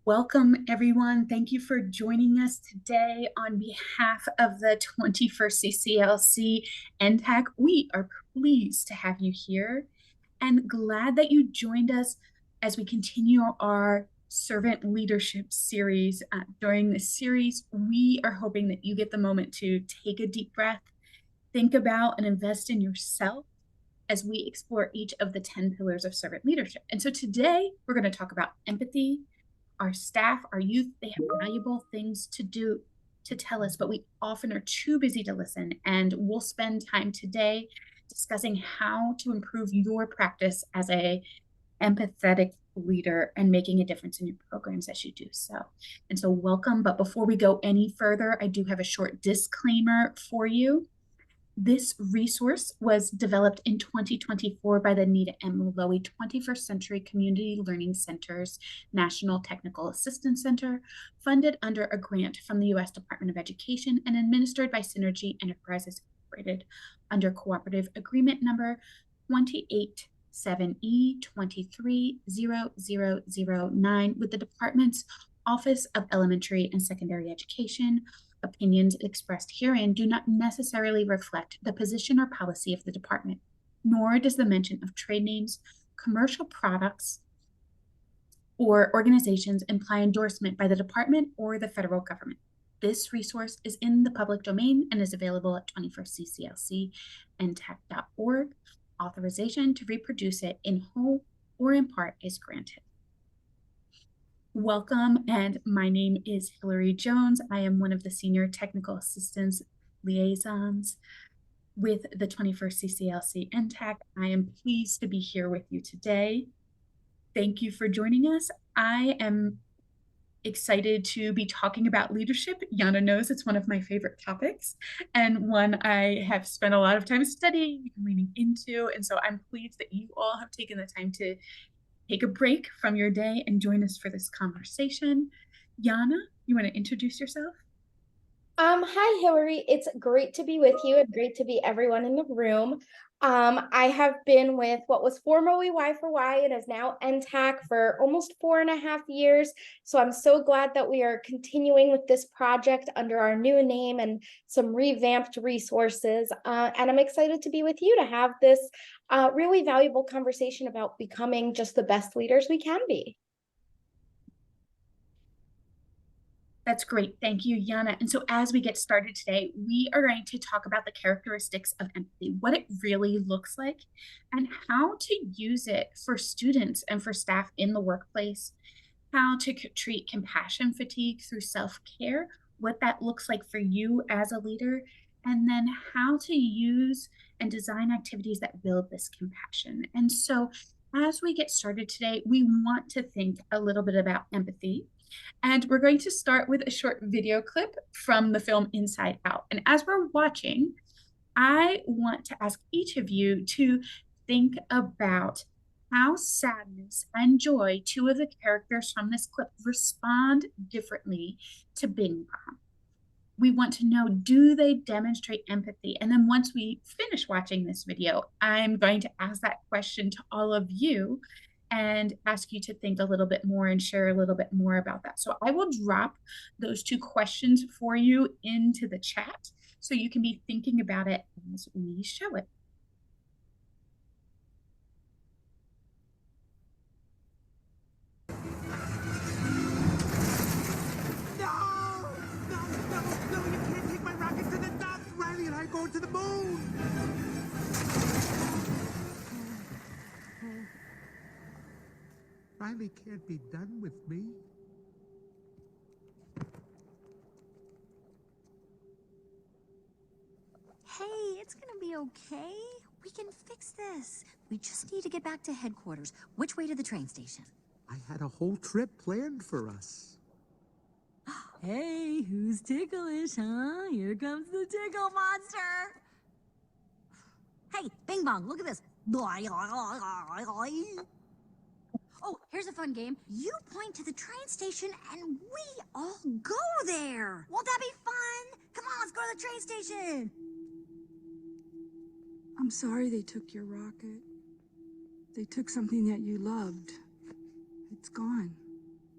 Welcome, everyone. Thank you for joining us today on behalf of the 21st CCLC NTAC. We are pleased to have you here and glad that you joined us as we continue our servant leadership series. During this series, we are hoping that you get the moment to take a deep breath, think about and invest in yourself as we explore each of the 10 pillars of servant leadership. And so today we're going to talk about empathy. Our staff, our youth, they have valuable things to do to tell us, but we often are too busy to listen. And we'll spend time today discussing how to improve your practice as a empathetic leader and making a difference in your programs as you do so. And so welcome. But before we go any further, I do have a short disclaimer for you. This resource was developed in 2024 by the Nita M. Lowy 21st Century Community Learning Center's National Technical Assistance Center, funded under a grant from the U.S. Department of Education and administered by Synergy Enterprises Incorporated under Cooperative Agreement Number 287E230009 with the Department's Office of Elementary and Secondary Education. Opinions expressed herein do not necessarily reflect the position or policy of the department, nor does the mention of trade names, commercial products, or organizations imply endorsement by the department or the federal government. This resource is in the public domain and is available at 21stcclcntac.org. Authorization to reproduce it in whole or in part is granted. Welcome, and my name is Hillary Jones. I am one of the Senior Technical Assistance Liaisons with the 21st CCLC NTAC. I am pleased to be here with you today. Thank you for joining us. I am excited to be talking about leadership. Yana knows it's one of my favorite topics and one I have spent a lot of time studying and leaning into. And so I'm pleased that you all have taken the time to take a break from your day and join us for this conversation. Yana, you want to introduce yourself? Hi, Hillary. It's great to be with you and great to be everyone in the room. I have been with what was formerly Y4Y and is now NTAC for almost 4.5 years. So I'm so glad that we are continuing with this project under our new name and some revamped resources. And I'm excited to be with you to have this really valuable conversation about becoming just the best leaders we can be. That's great. Thank you, Yana. And so as we get started today, we are going to talk about the characteristics of empathy, what it really looks like, and how to use it for students and for staff in the workplace, how to treat compassion fatigue through self-care, what that looks like for you as a leader, and then how to use and design activities that build this compassion. And so as we get started today, we want to think a little bit about empathy. And we're going to start with a short video clip from the film Inside Out. And as we're watching, I want to ask each of you to think about how sadness and joy, two of the characters from this clip, respond differently to Bing Bong. We want to know, do they demonstrate empathy? And then once we finish watching this video, I'm going to ask that question to all of you and ask you to think a little bit more and share a little bit more about that. So I will drop those two questions for you into the chat so you can be thinking about it as we show it. You can't take my rocket to the top! Riley and I are going to the moon! Riley can't be done with me. Hey, it's gonna be okay. We can fix this. We just need to get back to headquarters. Which way to the train station? I had a whole trip planned for us. Hey, who's ticklish, huh? Here comes the tickle monster. Hey, Bing Bong, look at this. Oh, here's a fun game. You point to the train station and we all go there. Won't that be fun? Come on, let's go to the train station. I'm sorry they took your rocket. They took something that you loved. It's gone.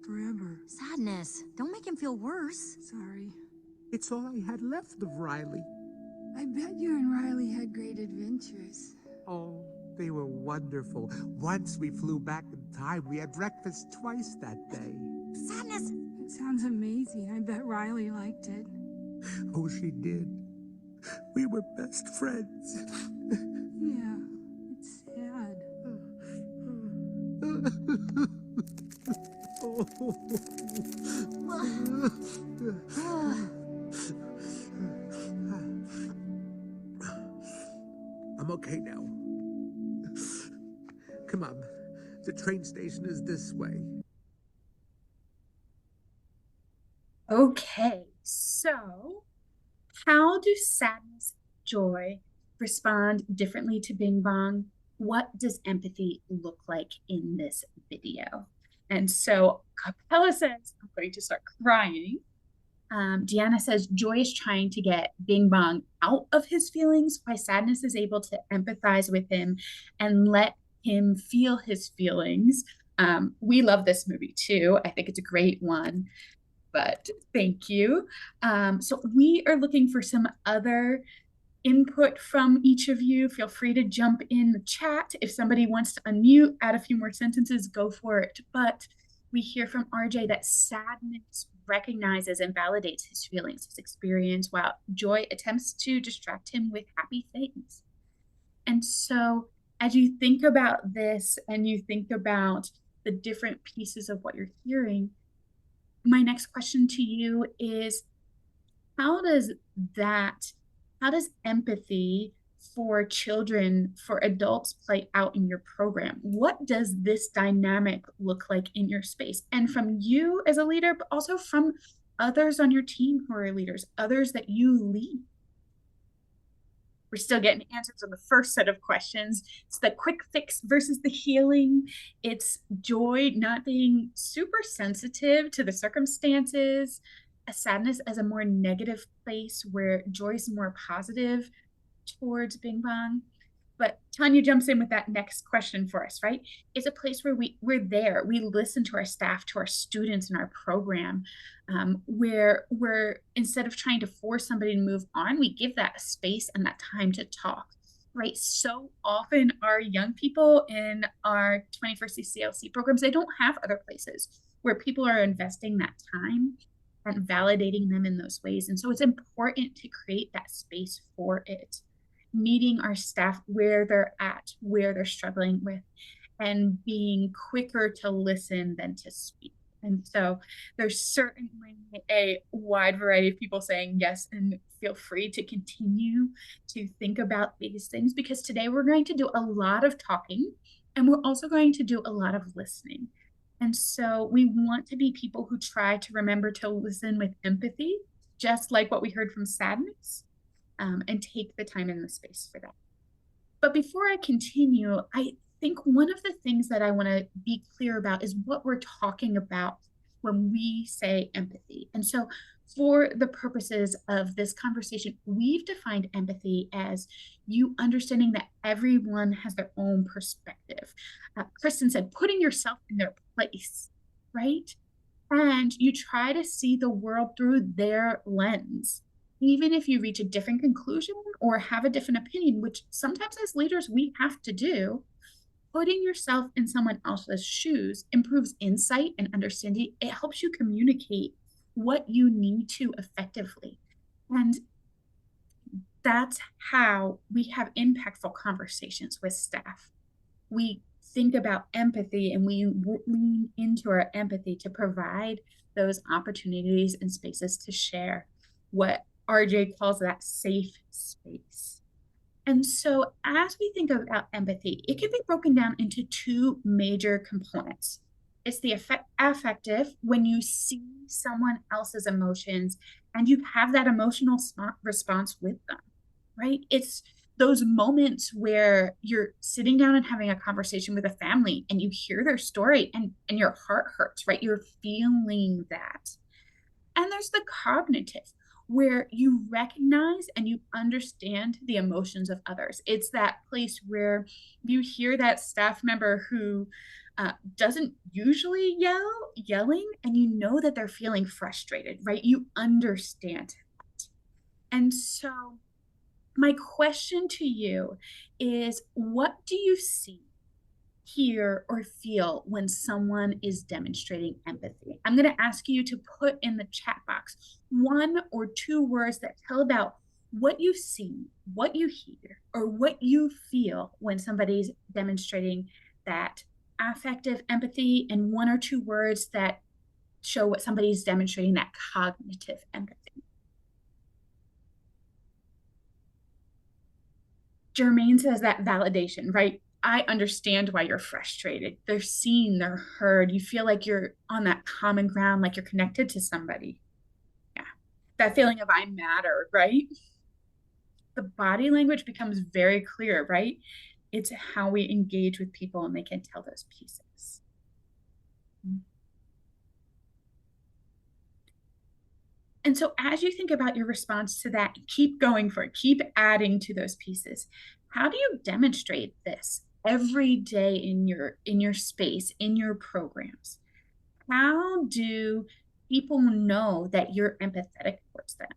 forever. Sadness. Don't make him feel worse. Sorry. It's all I had left of Riley. I bet you and Riley had great adventures. Oh, they were wonderful. Once we flew back in time, we had breakfast twice that day. Sadness. It sounds amazing. I bet Riley liked it. Oh, she did. We were best friends. Yeah, it's sad. I'm okay now. Come on. The train station is this way. Okay, so how do sadness, joy respond differently to Bing Bong? What does empathy look like in this video? And so Capella says, I'm going to start crying. Deanna says, Joy is trying to get Bing Bong out of his feelings, while Sadness is able to empathize with him and let him feel his feelings. We love this movie too. I think it's a great one, but thank you. So we are looking for some other input from each of you. Feel free to jump in the chat. If somebody wants to unmute, add a few more sentences, go for it. But we hear from RJ that sadness recognizes and validates his feelings, his experience, while joy attempts to distract him with happy things. And so as you think about this and you think about the different pieces of what you're hearing, my next question to you is, how does empathy for children, for adults play out in your program? What does this dynamic look like in your space? And from you as a leader, but also from others on your team who are leaders, others that you lead. We're still getting answers on the first set of questions. It's the quick fix versus the healing. It's joy not being super sensitive to the circumstances, a sadness as a more negative place where joy is more positive towards Bing Bong. But Tanya jumps in with that next question for us, right? It's a place where we're there. We listen to our staff, to our students in our program, where we're, instead of trying to force somebody to move on, we give that space and that time to talk, right? So often our young people in our 21st CCLC programs, they don't have other places where people are investing that time and validating them in those ways. And so it's important to create that space for it, meeting our staff where they're at, where they're struggling with, and being quicker to listen than to speak. And so there's certainly a wide variety of people saying yes, and feel free to continue to think about these things, because today we're going to do a lot of talking and we're also going to do a lot of listening. And so we want to be people who try to remember to listen with empathy, just like what we heard from sadness, and take the time and the space for that. But before I continue, I think one of the things that I want to be clear about is what we're talking about when we say empathy. And so for the purposes of this conversation, we've defined empathy as you understanding that everyone has their own perspective. Kristen said, putting yourself in their place, right? And you try to see the world through their lens, even if you reach a different conclusion or have a different opinion, which sometimes as leaders we have to do. Putting yourself in someone else's shoes improves insight and understanding. It helps you communicate what you need to effectively. And that's how we have impactful conversations with staff. We think about empathy and we lean into our empathy to provide those opportunities and spaces to share what RJ calls that safe space. And so as we think about empathy, it can be broken down into two major components. It's the affective, when you see someone else's emotions and you have that emotional response with them, right? It's those moments where you're sitting down and having a conversation with a family and you hear their story and your heart hurts, right? You're feeling that. And there's the cognitive, where you recognize and you understand the emotions of others. It's that place where you hear that staff member who doesn't usually yelling, and you know that they're feeling frustrated, right? You understand that. And so, my question to you is, what do you see, hear, or feel when someone is demonstrating empathy? I'm going to ask you to put in the chat box 1 or 2 words that tell about what you see, what you hear, or what you feel when somebody's demonstrating that affective empathy, and 1 or 2 words that show what somebody's demonstrating that cognitive empathy. Jermaine says that validation, right? I understand why you're frustrated. They're seen, they're heard. You feel like you're on that common ground, like you're connected to somebody. Yeah. That feeling of I matter, right? The body language becomes very clear, right? It's how we engage with people, and they can tell those pieces. And so as you think about your response to that, keep going for it, keep adding to those pieces. How do you demonstrate this every day in your space, in your programs? How do people know that you're empathetic towards them?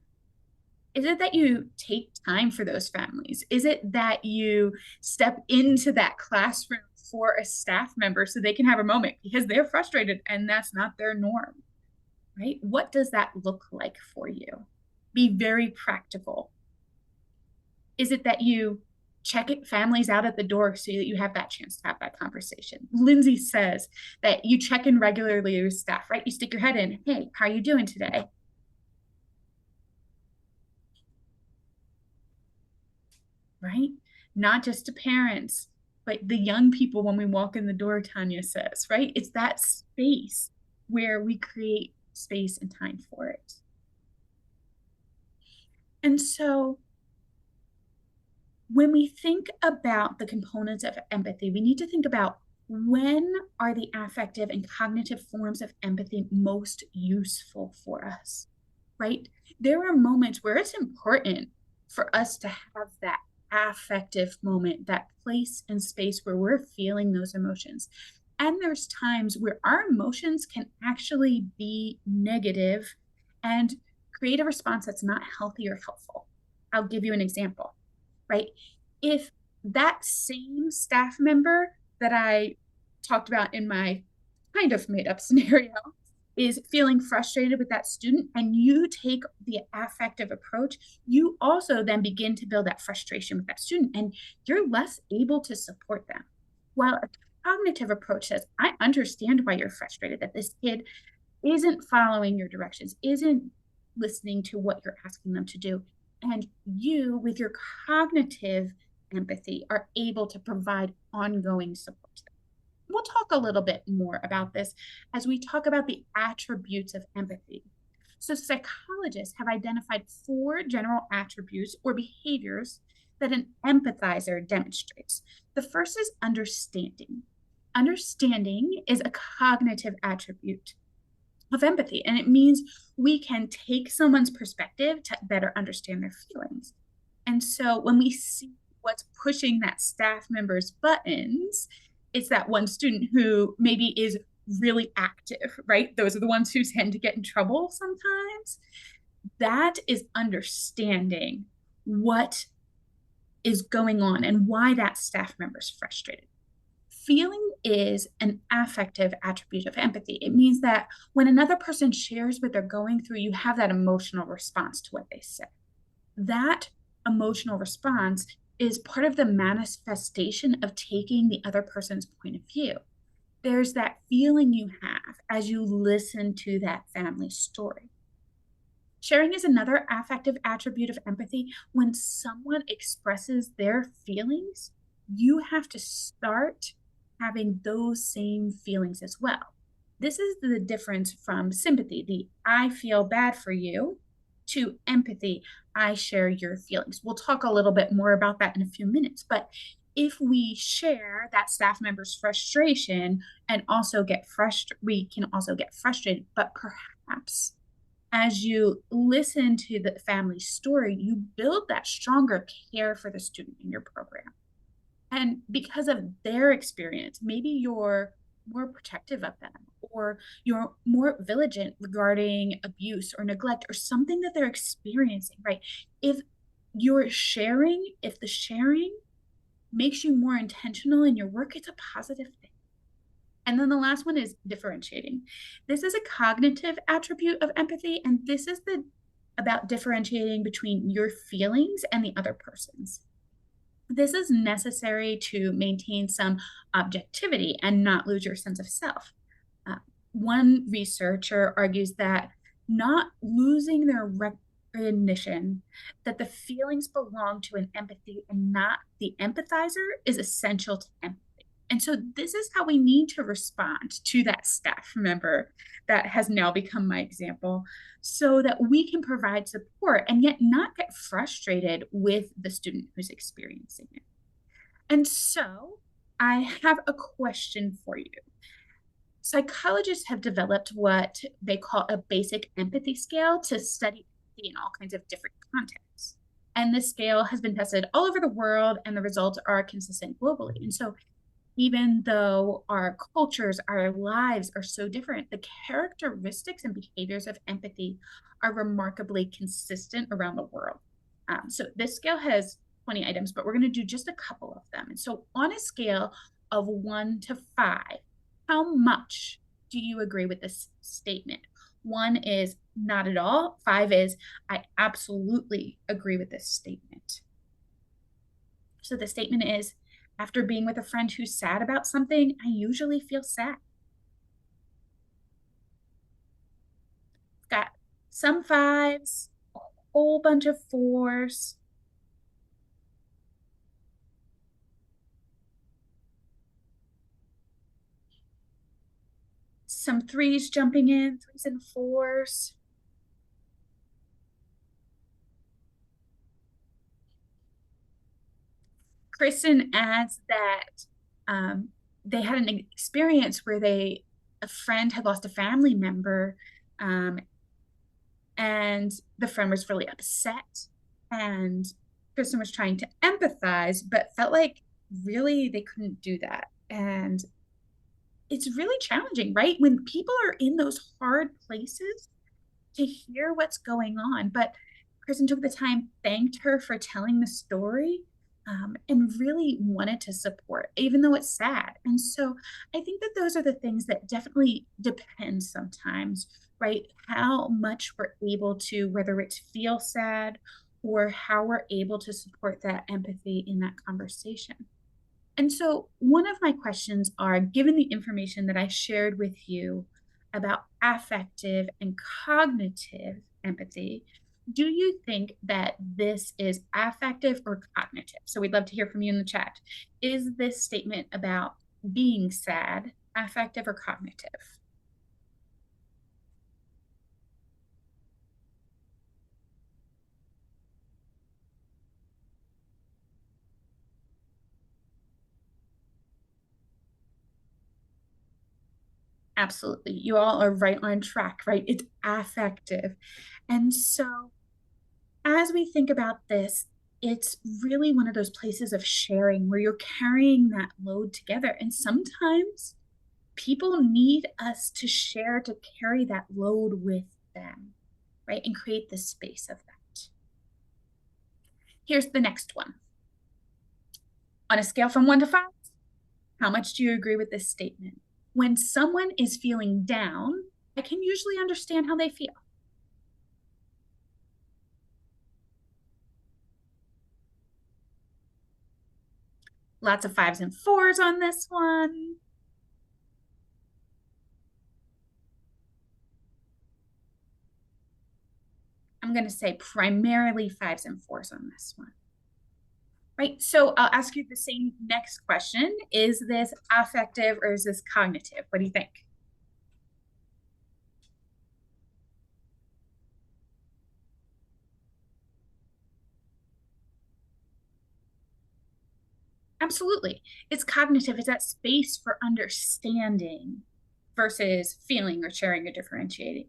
Is it that you take time for those families? Is it that you step into that classroom for a staff member so they can have a moment because they're frustrated and that's not their norm? Right? What does that look like for you? Be very practical. Is it that you check it, families out at the door so that you have that chance to have that conversation? Lindsay says that you check in regularly with staff, right? You stick your head in, hey, how are you doing today? Right? Not just to parents, but the young people when we walk in the door, Tanya says, right? It's that space where we create space and time for it. And so when we think about the components of empathy, we need to think about, when are the affective and cognitive forms of empathy most useful for us, right? There are moments where it's important for us to have that affective moment, that place and space where we're feeling those emotions. And there's times where our emotions can actually be negative and create a response that's not healthy or helpful. I'll give you an example, right? If that same staff member that I talked about in my kind of made up scenario is feeling frustrated with that student, and you take the affective approach, you also then begin to build that frustration with that student, and you're less able to support them. While a cognitive approach says, I understand why you're frustrated, that this kid isn't following your directions, isn't listening to what you're asking them to do. And you, with your cognitive empathy, are able to provide ongoing support. We'll talk a little bit more about this as we talk about the attributes of empathy. So psychologists have identified 4 general attributes or behaviors that an empathizer demonstrates. The first is understanding. Understanding is a cognitive attribute of empathy, and it means we can take someone's perspective to better understand their feelings. And so when we see what's pushing that staff member's buttons, it's that one student who maybe is really active, right? Those are the ones who tend to get in trouble sometimes. That is understanding what is going on and why that staff member is frustrated. Feeling is an affective attribute of empathy. It means that when another person shares what they're going through, you have that emotional response to what they say. That emotional response is part of the manifestation of taking the other person's point of view. There's that feeling you have as you listen to that family story. Sharing is another affective attribute of empathy. When someone expresses their feelings, you have to start having those same feelings as well. This is the difference from sympathy, the I feel bad for you, to empathy, I share your feelings. We'll talk a little bit more about that in a few minutes, but if we share that staff member's frustration and also get frustrated, we can also get frustrated, but perhaps As you listen to the family story, you build that stronger care for the student in your program. And because of their experience, maybe you're more protective of them, or you're more vigilant regarding abuse or neglect or something that they're experiencing, right? If the sharing makes you more intentional in your work, it's a positive thing. And then the last one is differentiating. This is a cognitive attribute of empathy, and this is the about differentiating between your feelings and the other person's. This is necessary to maintain some objectivity and not lose your sense of self. Uh, One researcher argues that not losing their recognition that the feelings belong to an empathy and not the empathizer is essential to empathy. And so this is how we need to respond to that staff member that has now become my example, so that we can provide support and yet not get frustrated with the student who's experiencing it. And so I have a question for you. Psychologists have developed what they call a basic empathy scale to study empathy in all kinds of different contexts. And this scale has been tested all over the world, and the results are consistent globally. And so even though our cultures, our lives are so different, the characteristics and behaviors of empathy are remarkably consistent around the world. So this scale has 20 items, but we're going to do just a couple of them. And so on a scale of 1 to 5, how much do you agree with this statement? 1 is not at all. 5 is I absolutely agree with this statement. So the statement is, after being with a friend who's sad about something, I usually feel sad. Got some 5s, a whole bunch of 4s. Some 3s jumping in, 3s and 4s. Kristen adds that they had an experience where a friend had lost a family member, and the friend was really upset, and Kristen was trying to empathize, but felt like really they couldn't do that. And it's really challenging, right? When people are in those hard places, to hear what's going on. But Kristen took the time, thanked her for telling the story, and really wanted to support, even though it's sad. And so I think that those are the things that definitely depend sometimes, right? How much we're able to, whether it's feel sad or how we're able to support that empathy in that conversation. And so, one of my questions are, given the information that I shared with you about affective and cognitive empathy, do you think that this is affective or cognitive? So, we'd love to hear from you in the chat. Is this statement about being sad affective or cognitive? Absolutely. You all are right on track, right? It's affective. And so, as we think about this, it's really one of those places of sharing where you're carrying that load together. And sometimes people need us to share, to carry that load with them, right? And create this space of that. Here's the next one. On a scale from 1 to 5, how much do you agree with this statement? When someone is feeling down, I can usually understand how they feel. Lots of 5s and 4s on this one. I'm going to say primarily 5s and 4s on this one. Right, so I'll ask you the same next question. Is this affective or is this cognitive? What do you think? Absolutely. It's cognitive. It's that space for understanding versus feeling or sharing or differentiating.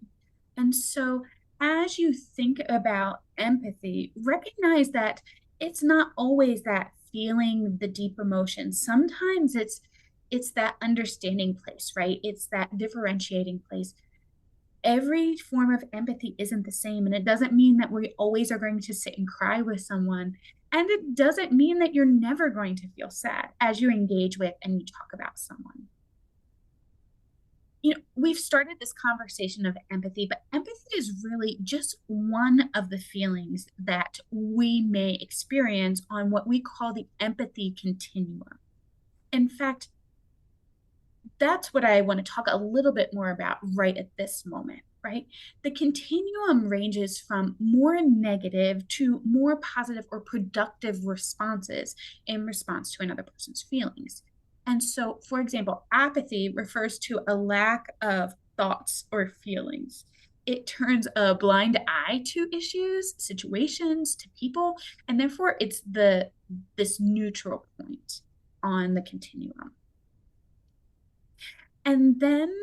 And so as you think about empathy, recognize that it's not always that feeling the deep emotion. Sometimes it's that understanding place, right? It's that differentiating place. Every form of empathy isn't the same, and it doesn't mean that we always are going to sit and cry with someone. And it doesn't mean that you're never going to feel sad as you engage with and you talk about someone. We've started this conversation of empathy, but empathy is really just one of the feelings that we may experience on what we call the empathy continuum. In fact, that's what I want to talk a little bit more about right at this moment, right? The continuum ranges from more negative to more positive or productive responses in response to another person's feelings. And so, for example, apathy refers to a lack of thoughts or feelings. It turns a blind eye to issues, situations, to people, and therefore it's this neutral point on the continuum. And then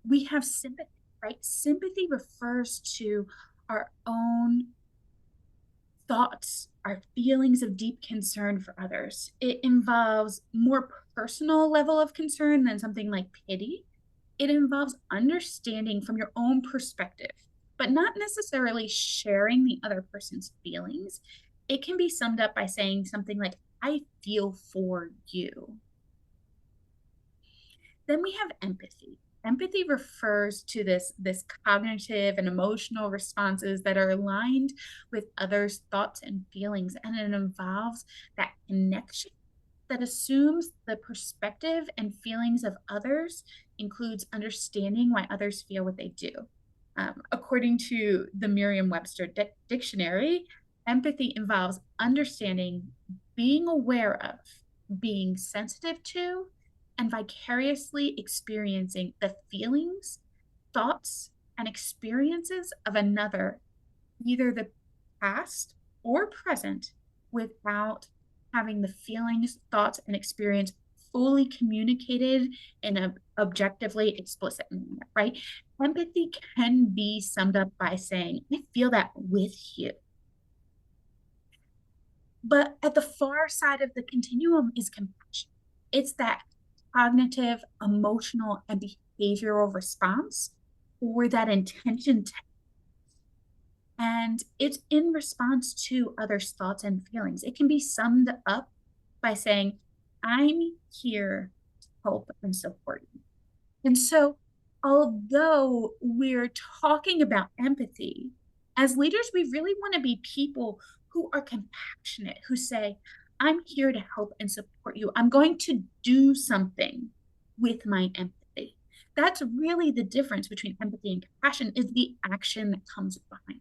we have sympathy, right? Sympathy refers to our own thoughts, our feelings of deep concern for others. It involves more personal level of concern than something like pity. It involves understanding from your own perspective, but not necessarily sharing the other person's feelings. It can be summed up by saying something like, I feel for you. Then we have empathy. Empathy refers to this cognitive and emotional responses that are aligned with others' thoughts and feelings, and it involves that connection that assumes the perspective and feelings of others, includes understanding why others feel what they do. According to the Merriam-Webster dictionary, empathy involves understanding, being aware of, being sensitive to, and vicariously experiencing the feelings, thoughts, and experiences of another, either the past or present, without having the feelings, thoughts, and experience fully communicated in an objectively explicit manner, right? Empathy can be summed up by saying, I feel that with you. But at the far side of the continuum is compassion. It's that cognitive, emotional, and behavioral response or that intention to, and it's in response to others' thoughts and feelings. It can be summed up by saying, I'm here to help and support you. And so, although we're talking about empathy, as leaders, we really want to be people who are compassionate, who say, I'm here to help and support you. I'm going to do something with my empathy. That's really the difference between empathy and compassion, is the action that comes behind.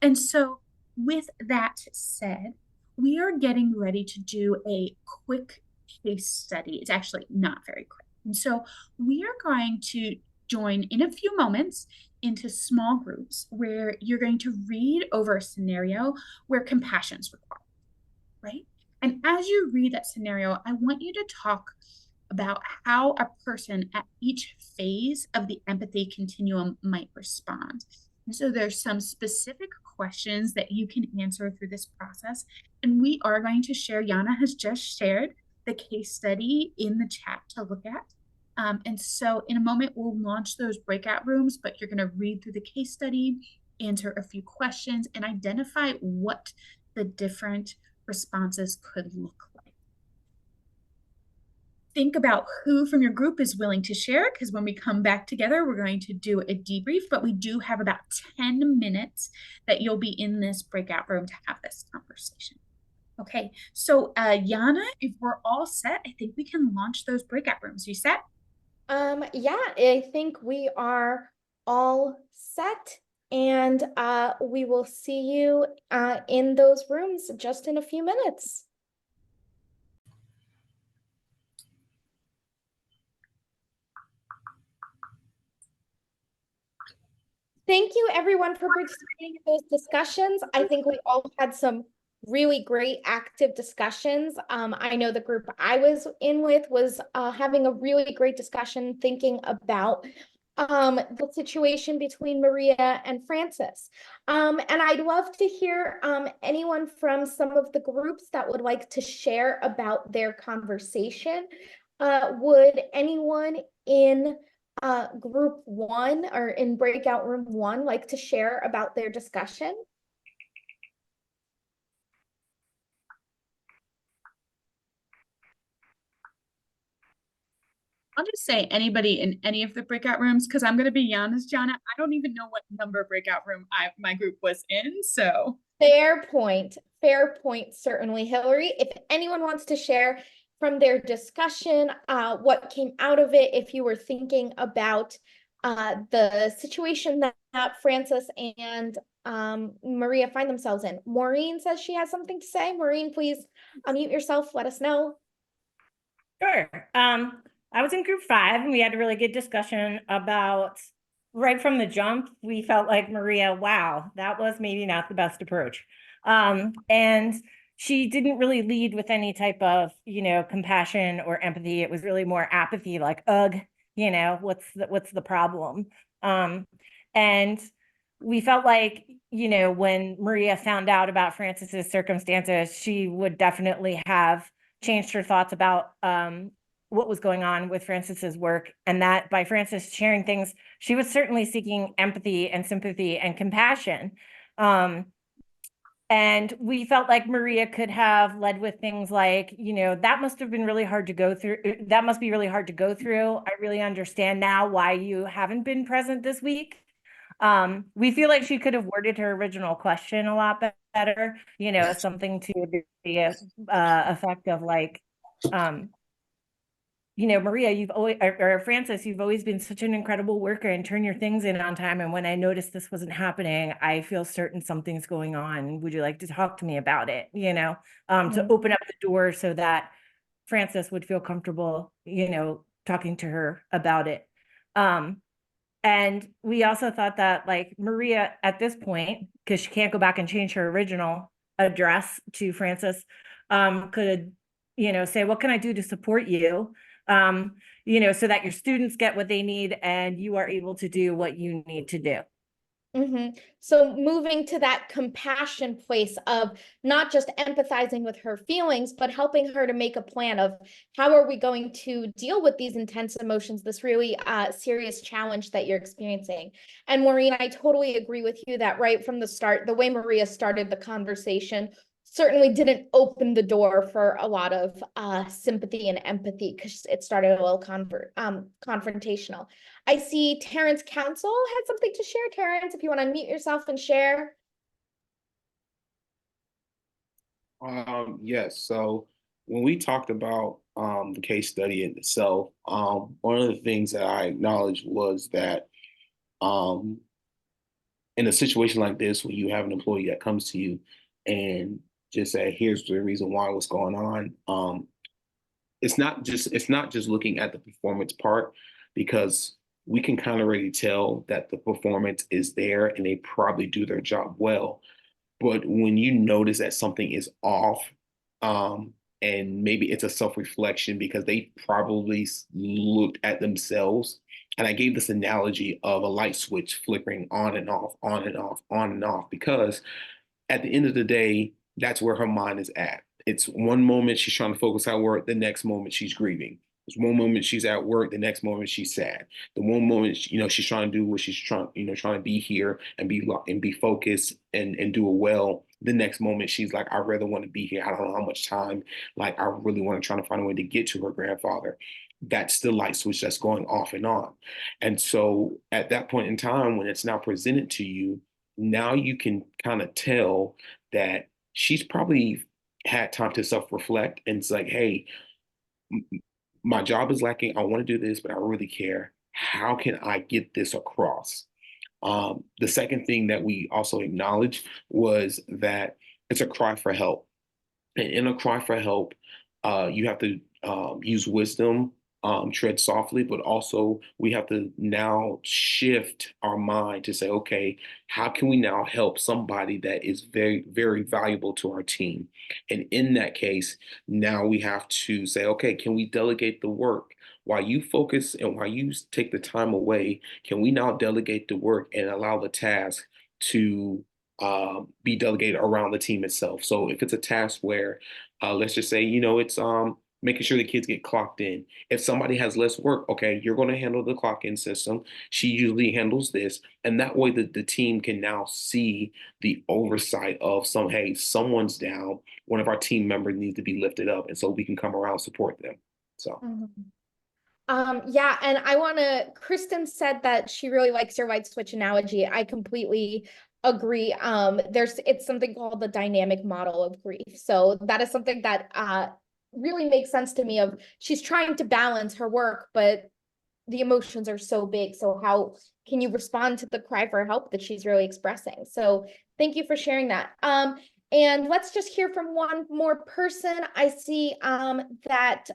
And so, with that said, we are getting ready to do a quick case study. It's actually not very quick. And so, we are going to join in a few moments into small groups where you're going to read over a scenario where compassion is required, right? And as you read that scenario, I want you to talk about how a person at each phase of the empathy continuum might respond. And so there's some specific questions that you can answer through this process. And we are going to share, Yana has just shared the case study in the chat to look at. And so in a moment, we'll launch those breakout rooms, but you're going to read through the case study, answer a few questions, and identify what the different responses could look like. Think about who from your group is willing to share, because when we come back together, we're going to do a debrief, but we do have about 10 minutes that you'll be in this breakout room to have this conversation. Okay, so Yana, if we're all set, I think we can launch those breakout rooms. You set? Yeah, I think we are all set, and we will see you in those rooms just in a few minutes. Thank you everyone for participating in those discussions. I think we all had some really great active discussions. I know the group I was in with was having a really great discussion thinking about the situation between Maria and Francis. And I'd love to hear anyone from some of the groups that would like to share about their conversation. Would anyone in group 1 or in breakout room 1 like to share about their discussion? I'll just say anybody in any of the breakout rooms, because I'm going to be honest, Jana, I don't even know what number breakout room my group was in. So Fair point, certainly, Hillary. If anyone wants to share from their discussion, what came out of it, if you were thinking about the situation that Francis and Maria find themselves in. Maureen says she has something to say. Maureen, please unmute yourself, let us know. Sure. I was in group 5 and we had a really good discussion about right from the jump. We felt like Maria, wow, that was maybe not the best approach. And she didn't really lead with any type of, compassion or empathy. It was really more apathy, like, ugh, what's the problem? And we felt like, when Maria found out about Francis's circumstances, she would definitely have changed her thoughts about what was going on with Francis's work, and that by Francis sharing things, she was certainly seeking empathy and sympathy and compassion. And we felt like Maria could have led with things like, that must have been really hard to go through. That must be really hard to go through. I really understand now why you haven't been present this week. We feel like she could have worded her original question a lot better, something to the effect of like, Maria, you've always, or Francis, you've always been such an incredible worker and turn your things in on time. And when I noticed this wasn't happening, I feel certain something's going on. Would you like to talk to me about it? To open up the door so that Francis would feel comfortable, talking to her about it. And we also thought that like Maria at this point, because she can't go back and change her original address to Francis, could, say, what can I do to support you? So that your students get what they need and you are able to do what you need to do. So moving to that compassion place of not just empathizing with her feelings, but helping her to make a plan of how are we going to deal with these intense emotions, this really serious challenge that you're experiencing. And Maureen, I totally agree with you that right from the start, the way Maria started the conversation certainly didn't open the door for a lot of sympathy and empathy because it started a little confrontational. I see Terrence Council had something to share. Terrence, if you want to unmute yourself and share. Yes, so when we talked about the case study in itself, one of the things that I acknowledged was that in a situation like this, when you have an employee that comes to you and just say, here's the reason why, what's going on. It's not just looking at the performance part, because we can kind of already tell that the performance is there and they probably do their job well. But when you notice that something is off, and maybe it's a self-reflection because they probably looked at themselves. And I gave this analogy of a light switch flickering on and off, on and off, on and off, because at the end of the day, that's where her mind is at. It's one moment she's trying to focus at work, the next moment she's grieving. There's one moment she's at work, the next moment she's sad. The one moment, she's trying to do what she's trying, trying to be here and be focused and do it well. The next moment she's like, I rather want to be here. I don't know how much time. Like, I really want to try to find a way to get to her grandfather. That's the light switch that's going off and on. And so at that point in time, when it's now presented to you, now you can kind of tell that she's probably had time to self-reflect, and it's like, hey, my job is lacking. I want to do this, but I really care. How can I get this across? The second thing that we also acknowledged was that it's a cry for help. And in a cry for help, you have to use wisdom, tread softly, but also we have to now shift our mind to say, okay, how can we now help somebody that is very, very valuable to our team? And in that case, now we have to say, okay, can we delegate the work? while you focus and while you take the time away, can we now delegate the work and allow the task to be delegated around the team itself? So if it's a task where, let's just say, it's making sure the kids get clocked in. If somebody has less work, okay, you're going to handle the clock in system. She usually handles this. And that way the team can now see the oversight of hey, someone's down. One of our team members needs to be lifted up. And so we can come around support them. So. Mhm. Yeah, and Kristen said that she really likes your light switch analogy. I completely agree. It's something called the dynamic model of grief. So that is something that really makes sense to me. Of she's trying to balance her work, but the emotions are so big. So how can you respond to the cry for help that she's really expressing? So thank you for sharing that. And let's just hear from one more person. I see that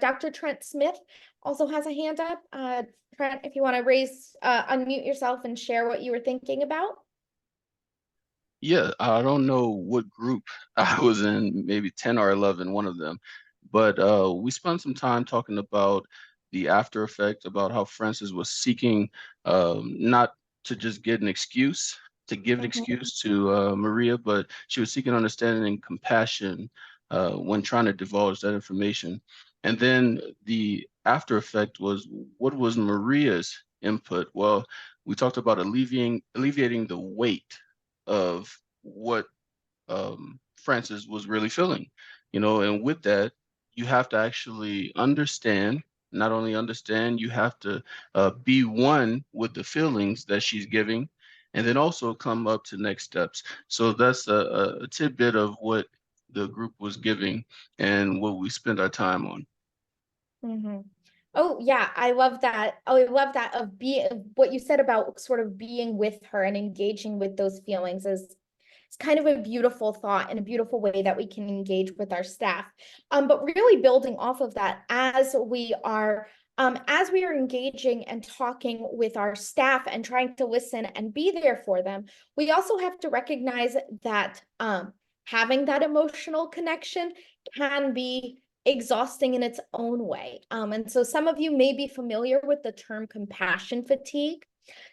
Dr. Trent Smith also has a hand up. Trent, if you want to unmute yourself and share what you were thinking about. Yeah, I don't know what group I was in, maybe 10 or 11, one of them. But we spent some time talking about the after effect, about how Frances was seeking not to just get an excuse, to give an excuse to Maria, but she was seeking understanding and compassion when trying to divulge that information. And then the after effect was, what was Maria's input? Well, we talked about alleviating the weight of what Frances was really feeling, and with that, you have to actually understand, not only understand, you have to be one with the feelings that she's giving, and then also come up to next steps. So that's a tidbit of what the group was giving and what we spent our time on. Mm-hmm. Oh yeah, I love that. Oh, I love that of what you said about sort of being with her and engaging with those feelings is it's kind of a beautiful thought and a beautiful way that we can engage with our staff. But really building off of that as we are engaging and talking with our staff and trying to listen and be there for them, we also have to recognize that having that emotional connection can be exhausting in its own way. And so some of you may be familiar with the term compassion fatigue.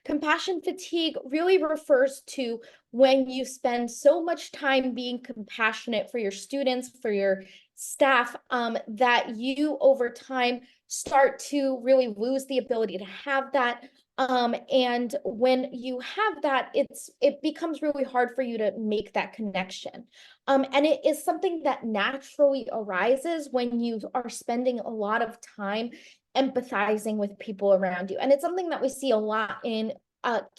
Compassion fatigue really refers to when you spend so much time being compassionate for your students, for your staff, that you over time start to really lose the ability to have that. And when you have that, it becomes really hard for you to make that connection. And it is something that naturally arises when you are spending a lot of time empathizing with people around you. And it's something that we see a lot in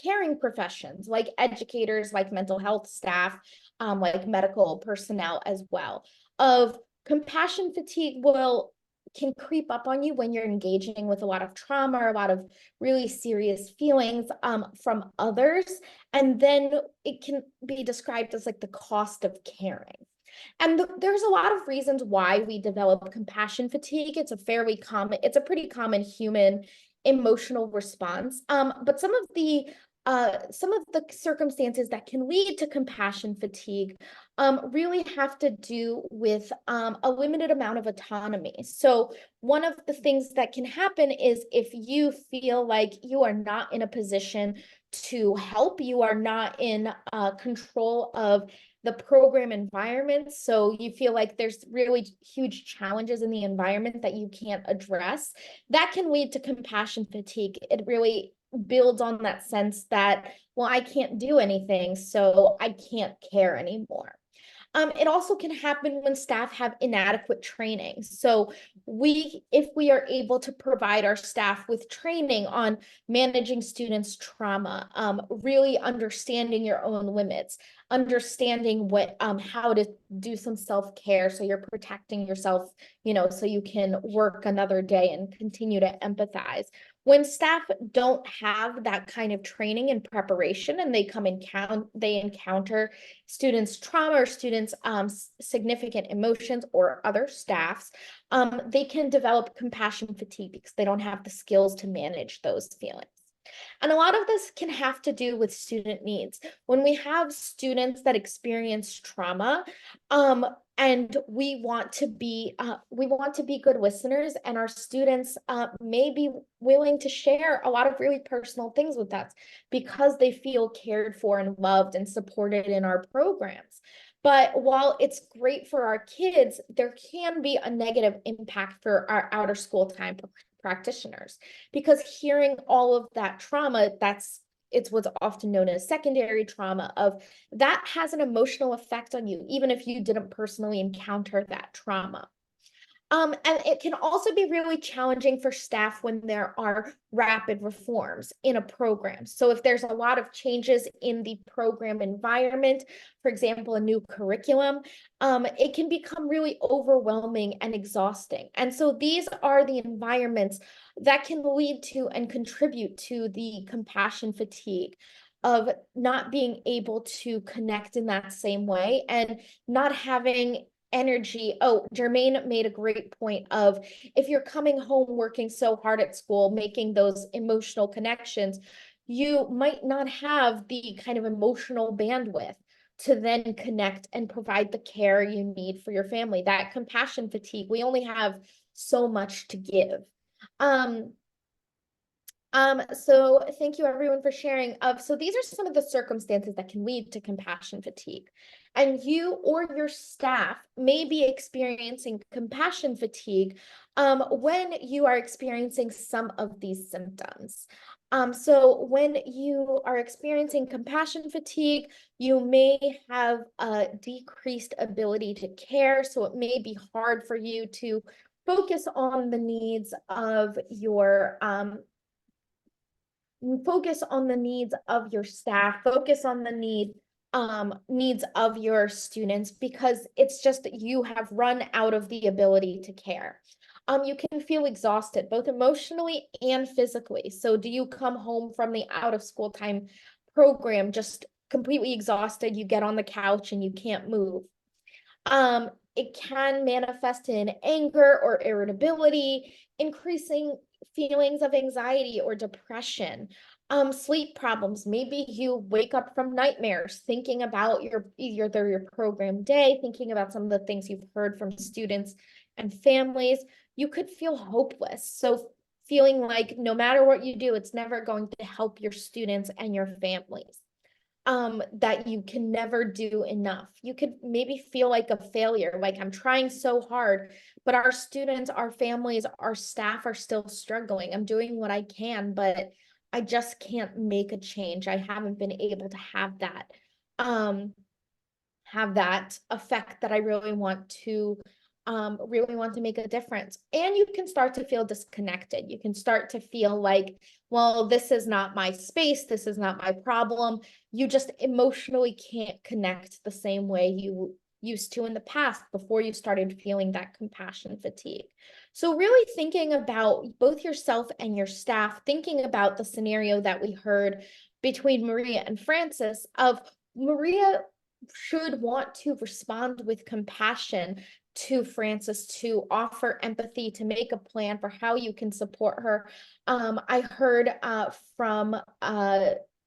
caring professions, like educators, like mental health staff, like medical personnel as well. Of compassion fatigue can creep up on you when you're engaging with a lot of trauma or a lot of really serious feelings from others. And then it can be described as like the cost of caring. And there's a lot of reasons why we develop compassion fatigue. It's a pretty common human emotional response. But some of the circumstances that can lead to compassion fatigue really have to do with a limited amount of autonomy. So one of the things that can happen is if you feel like you are not in a position to help, you are not in control of the program environment. So you feel like there's really huge challenges in the environment that you can't address. That can lead to compassion fatigue. It really builds on that sense that, well, I can't do anything, so I can't care anymore. It also can happen when staff have inadequate training. So if we are able to provide our staff with training on managing students' trauma, really understanding your own limits, understanding how to do some self-care so you're protecting yourself, so you can work another day and continue to empathize. When staff don't have that kind of training and preparation and they encounter students' trauma or students' significant emotions or other staffs, they can develop compassion fatigue because they don't have the skills to manage those feelings. And a lot of this can have to do with student needs. When we have students that experience trauma, and we want to be good listeners, and our students may be willing to share a lot of really personal things with us because they feel cared for and loved and supported in our programs. But while it's great for our kids, there can be a negative impact for our outer school time practitioners, because hearing all of that trauma, it's what's often known as secondary trauma, of that has an emotional effect on you, even if you didn't personally encounter that trauma. And it can also be really challenging for staff when there are rapid reforms in a program. So if there's a lot of changes in the program environment, for example, a new curriculum, it can become really overwhelming and exhausting. And so these are the environments that can lead to and contribute to the compassion fatigue of not being able to connect in that same way and not having energy. Oh, Jermaine made a great point of, if you're coming home working so hard at school, making those emotional connections, you might not have the kind of emotional bandwidth to then connect and provide the care you need for your family. That compassion fatigue, we only have so much to give. So thank you everyone for sharing. So these are some of the circumstances that can lead to compassion fatigue. And you or your staff may be experiencing compassion fatigue when you are experiencing some of these symptoms. So when you are experiencing compassion fatigue, you may have a decreased ability to care. So it may be hard for you to focus on the needs of your focus on the needs of your staff, focus on the needs of your students, because it's just that you have run out of the ability to care. You can feel exhausted, both emotionally and physically. So do you come home from the out of school time program just completely exhausted? You get on the couch and you can't move. It can manifest in anger or irritability, increasing feelings of anxiety or depression. Sleep problems. Maybe you wake up from nightmares thinking about either your program day, thinking about some of the things you've heard from students and families. You could feel hopeless. So feeling like no matter what you do, it's never going to help your students and your families. That you can never do enough. You could maybe feel like a failure, like I'm trying so hard, but our students, our families, our staff are still struggling. I'm doing what I can, but I just can't make a change. I haven't been able to um, have that effect that I really want to make a difference. And you can start to feel disconnected. You can start to feel like, well, this is not my space, this is not my problem. You just emotionally can't connect the same way you used to in the past before you started feeling that compassion fatigue. So really thinking about both yourself and your staff, thinking about the scenario that we heard between Maria and Francis, of Maria should want to respond with compassion to Francis, to offer empathy, to make a plan for how you can support her. I heard from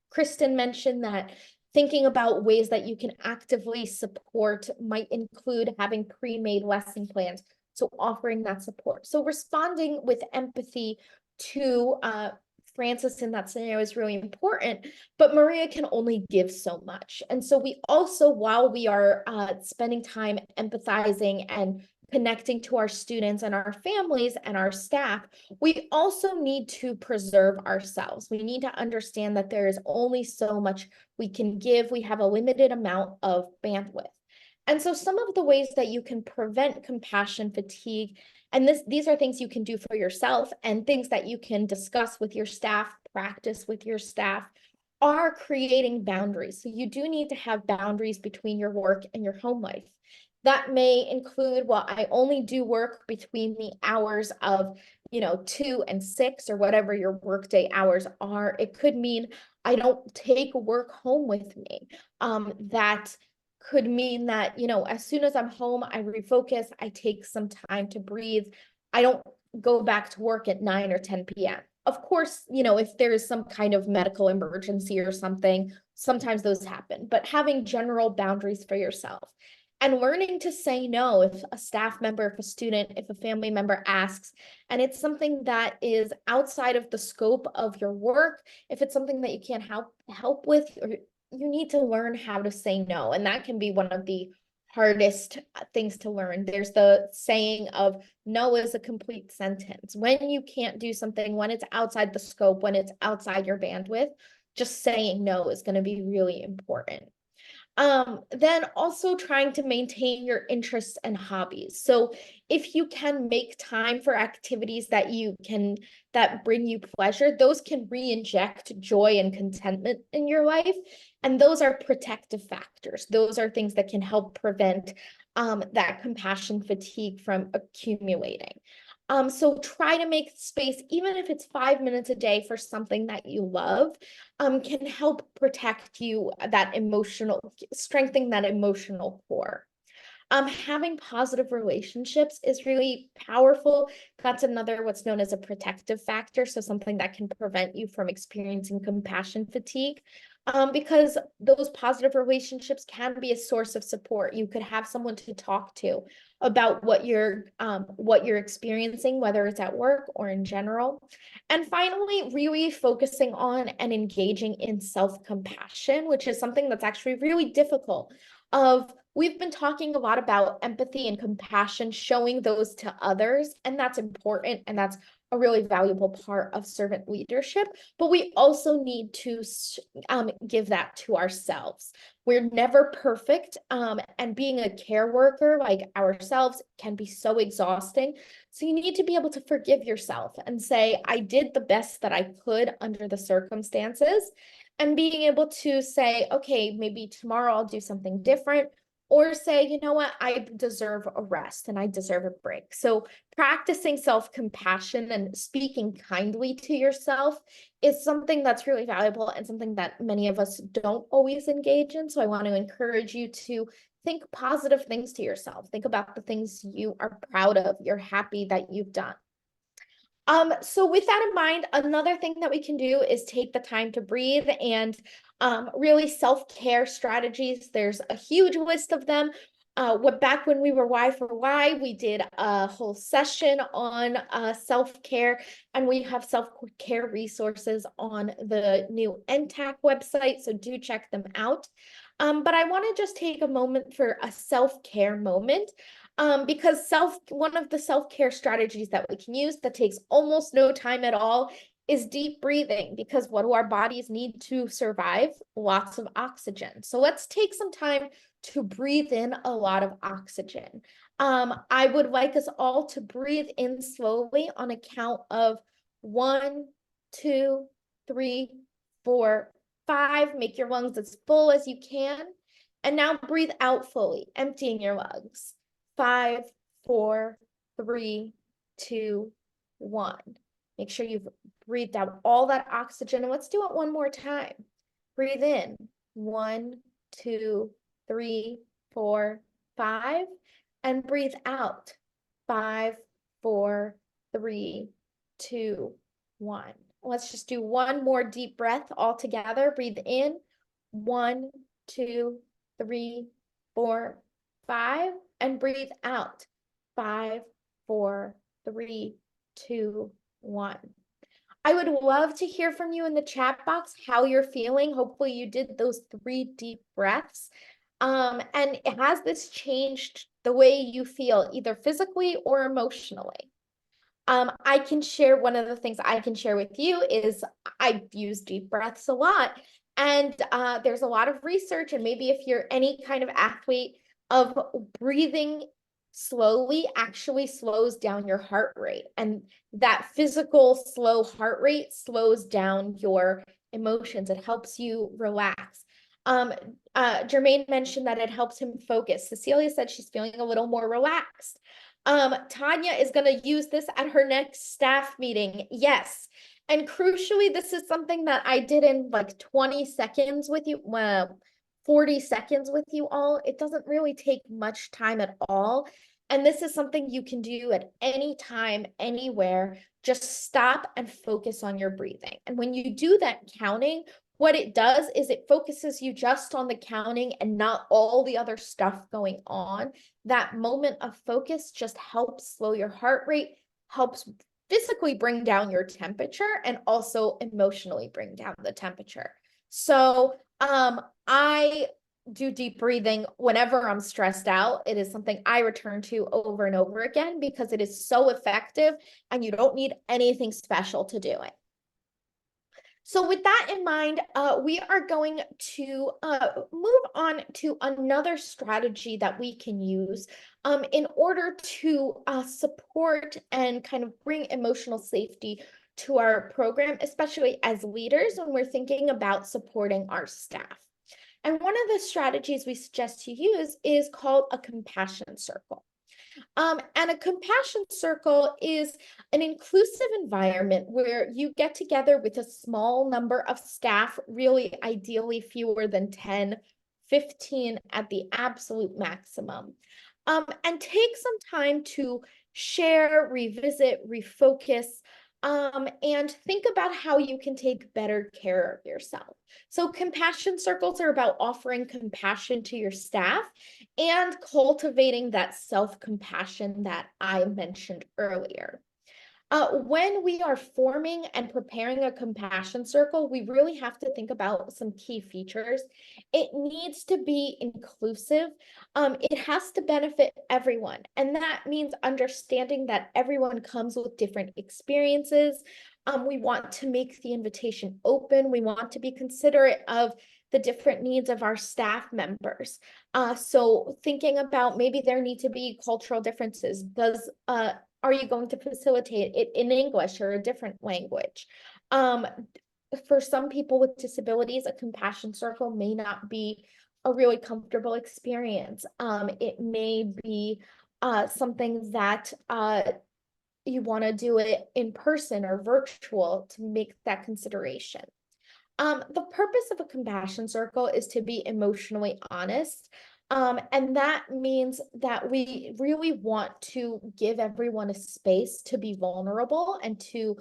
Kristen mention that thinking about ways that you can actively support might include having pre-made lesson plans, so offering that support. So responding with empathy to Francis in that scenario is really important, but Maria can only give so much. And so we also, while we are spending time empathizing and connecting to our students and our families and our staff, we also need to preserve ourselves. We need to understand that there is only so much we can give. We have a limited amount of bandwidth. And so some of the ways that you can prevent compassion fatigue, and these are things you can do for yourself and things that you can discuss with your staff, practice with your staff, are creating boundaries. So you do need to have boundaries between your work and your home life. That may include, well, I only do work between the hours of 2 and 6, or whatever your workday hours are. It could mean I don't take work home with me. That could mean that, as soon as I'm home, I refocus, I take some time to breathe. I don't go back to work at 9 or 10 p.m. Of course, if there is some kind of medical emergency or something, sometimes those happen, but having general boundaries for yourself and learning to say no if a staff member, if a student, if a family member asks, and it's something that is outside of the scope of your work, if it's something that you can't help with, or you need to learn how to say no. And that can be one of the hardest things to learn. There's the saying of no is a complete sentence. When you can't do something, when it's outside the scope, when it's outside your bandwidth, just saying no is going to be really important. Then also trying to maintain your interests and hobbies. So if you can make time for activities that bring you pleasure, those can re-inject joy and contentment in your life. And those are protective factors. Those are things that can help prevent that compassion fatigue from accumulating. So try to make space, even if it's 5 minutes a day for something that you love, can help protect you, strengthen that emotional core. Having positive relationships is really powerful. That's another what's known as a protective factor. So something that can prevent you from experiencing compassion fatigue. Because those positive relationships can be a source of support. You could have someone to talk to about what you're experiencing, whether it's at work or in general. And finally, really focusing on and engaging in self-compassion, which is something that's actually really difficult. We've been talking a lot about empathy and compassion, showing those to others, and that's important, and that's a really valuable part of servant leadership, but we also need to give that to ourselves. We're never perfect, and being a care worker like ourselves can be so exhausting. So you need to be able to forgive yourself and say, I did the best that I could under the circumstances, and being able to say, okay, maybe tomorrow I'll do something different, or say, you know what, I deserve a rest and I deserve a break. So practicing self-compassion and speaking kindly to yourself is something that's really valuable and something that many of us don't always engage in. So I want to encourage you to think positive things to yourself. Think about the things you are proud of, you're happy that you've done. So with that in mind, another thing that we can do is take the time to breathe and really self-care strategies. There's a huge list of them. Back when we were Y for Y, we did a whole session on self-care, and we have self-care resources on the new NTAC website, so do check them out. But I want to just take a moment for a self-care moment. Because one of the self-care strategies that we can use that takes almost no time at all is deep breathing, because what do our bodies need to survive? Lots of oxygen. So let's take some time to breathe in a lot of oxygen. I would like us all to breathe in slowly on a count of 1, 2, 3, 4, 5. Make your lungs as full as you can. And now breathe out fully, emptying your lungs. 5, 4, 3, 2, 1. Make sure you've breathed out all that oxygen. And let's do it one more time. Breathe in. 1, 2, 3, 4, 5. And breathe out. 5, 4, 3, 2, 1. Let's just do one more deep breath all together. Breathe in. 1, 2, 3, 4, 5. And breathe out. 5, 4, 3, 2, 1. I would love to hear from you in the chat box how you're feeling. Hopefully you did those 3 deep breaths. And has this changed the way you feel, either physically or emotionally? I can share, one of the things I can share with you is I use deep breaths a lot. And there's a lot of research, and maybe if you're any kind of athlete, of breathing slowly actually slows down your heart rate. And that physical slow heart rate slows down your emotions. It helps you relax. Jermaine mentioned that it helps him focus. Cecilia said she's feeling a little more relaxed. Tanya is going to use this at her next staff meeting. Yes. And crucially, this is something that I did in like 20 seconds with you. Well, 40 seconds with you all. It doesn't really take much time at all. And this is something you can do at any time, anywhere, just stop and focus on your breathing. And when you do that counting, what it does is it focuses you just on the counting and not all the other stuff going on. That moment of focus just helps slow your heart rate, helps physically bring down your temperature, and also emotionally bring down the temperature. So I do deep breathing whenever I'm stressed out. It is something I return to over and over again because it is so effective and you don't need anything special to do it. So with that in mind, we are going to move on to another strategy that we can use in order to support and kind of bring emotional safety to our program, especially as leaders when we're thinking about supporting our staff. And one of the strategies we suggest you use is called a compassion circle. And a compassion circle is an inclusive environment where you get together with a small number of staff, really ideally fewer than 10, 15 at the absolute maximum, and take some time to share, revisit, refocus, and think about how you can take better care of yourself. So compassion circles are about offering compassion to your staff and cultivating that self-compassion that I mentioned earlier. When we are forming and preparing a compassion circle, we really have to think about some key features. It needs to be inclusive. It has to benefit everyone. And that means understanding that everyone comes with different experiences. We want to make the invitation open. We want to be considerate of the different needs of our staff members. So thinking about maybe there need to be cultural differences. Are you going to facilitate it in English or a different language? For some people with disabilities, a compassion circle may not be a really comfortable experience. It may be something that you want to do it in person or virtual to make that consideration. The purpose of a compassion circle is to be emotionally honest. And that means that we really want to give everyone a space to be vulnerable and to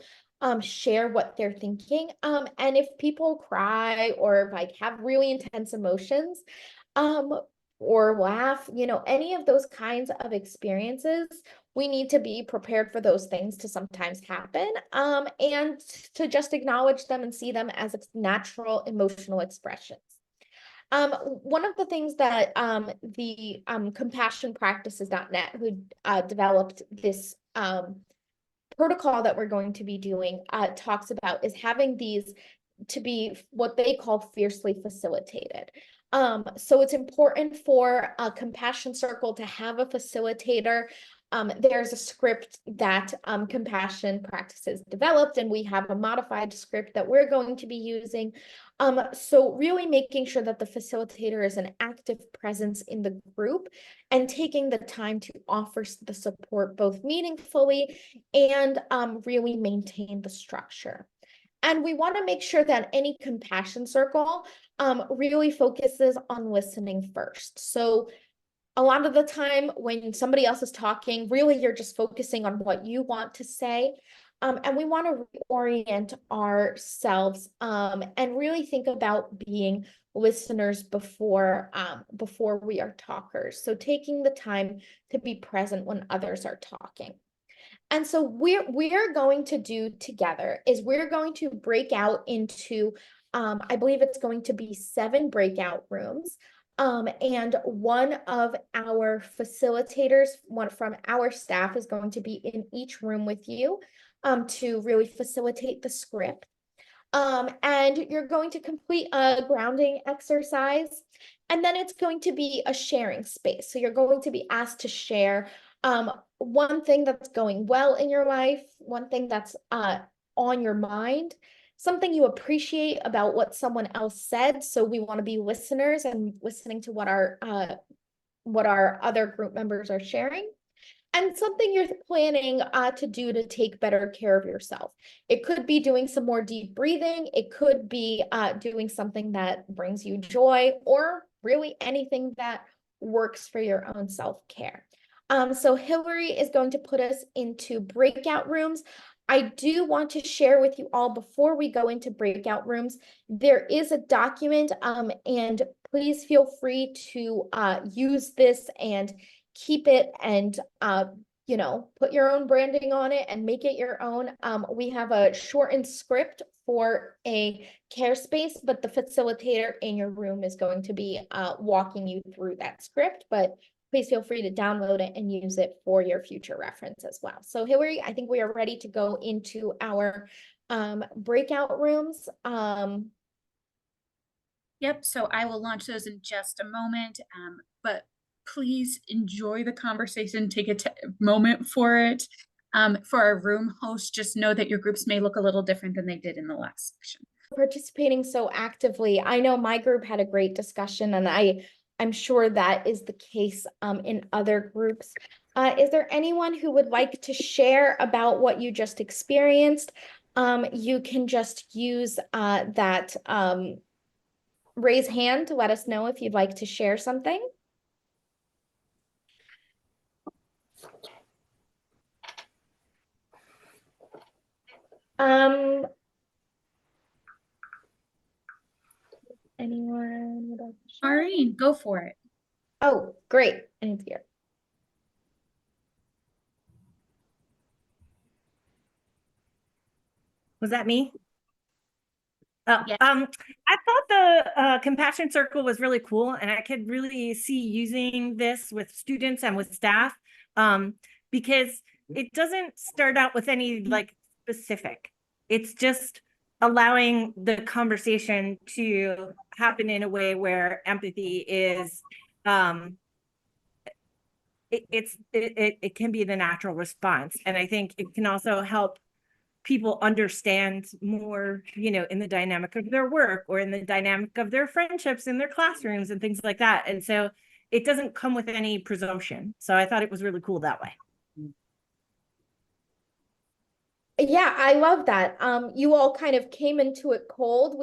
share what they're thinking. And if people cry or like have really intense emotions, or laugh, any of those kinds of experiences, we need to be prepared for those things to sometimes happen, and to just acknowledge them and see them as natural emotional expressions. One of the things that the compassionpractices.net, who developed this protocol that we're going to be doing, talks about is having these to be what they call fiercely facilitated. So it's important for a compassion circle to have a facilitator. There's a script that compassion practices developed, and we have a modified script that we're going to be using. So really making sure that the facilitator is an active presence in the group and taking the time to offer the support both meaningfully and really maintain the structure. And we want to make sure that any compassion circle really focuses on listening first. So a lot of the time when somebody else is talking, really you're just focusing on what you want to say. And we want to reorient ourselves and really think about being listeners before we are talkers. So taking the time to be present when others are talking. And so we're going to do together is we're going to break out into, I believe it's going to be 7 breakout rooms. And one of our facilitators, one from our staff, is going to be in each room with you to really facilitate the script. And you're going to complete a grounding exercise. And then it's going to be a sharing space. So you're going to be asked to share one thing that's going well in your life, one thing that's on your mind, something you appreciate about what someone else said. So we want to be listeners and listening to what our other group members are sharing. And something you're planning to do to take better care of yourself. It could be doing some more deep breathing. It could be doing something that brings you joy, or really anything that works for your own self-care. So Hillary is going to put us into breakout rooms. I do want to share with you all before we go into breakout rooms, there is a document, and please feel free to use this and keep it and you know, put your own branding on it and make it your own. We have a shortened script for a care space, but the facilitator in your room is going to be walking you through that script, but please feel free to download it and use it for your future reference as well. So Hillary, I think we are ready to go into our breakout rooms. Yep, so I will launch those in just a moment, but please enjoy the conversation, take a moment for it. For our room hosts, just know that your groups may look a little different than they did in the last section. Participating so actively. I know my group had a great discussion, and I'm sure that is the case in other groups. Is there anyone who would like to share about what you just experienced? You can just use that raise hand to let us know if you'd like to share something. Anyone would like to share? Maureen, go for it. Oh, great. And here. Was that me? Oh, Yeah. I thought the compassion circle was really cool, and I could really see using this with students and with staff, because it doesn't start out with any like specific. It's just allowing the conversation to happen in a way where empathy is, it can be the natural response, and I think it can also help people understand more, you know, in the dynamic of their work or in the dynamic of their friendships in their classrooms and things like that. And so it doesn't come with any presumption. So I thought it was really cool that way. Yeah, I love that. You all kind of came into it cold.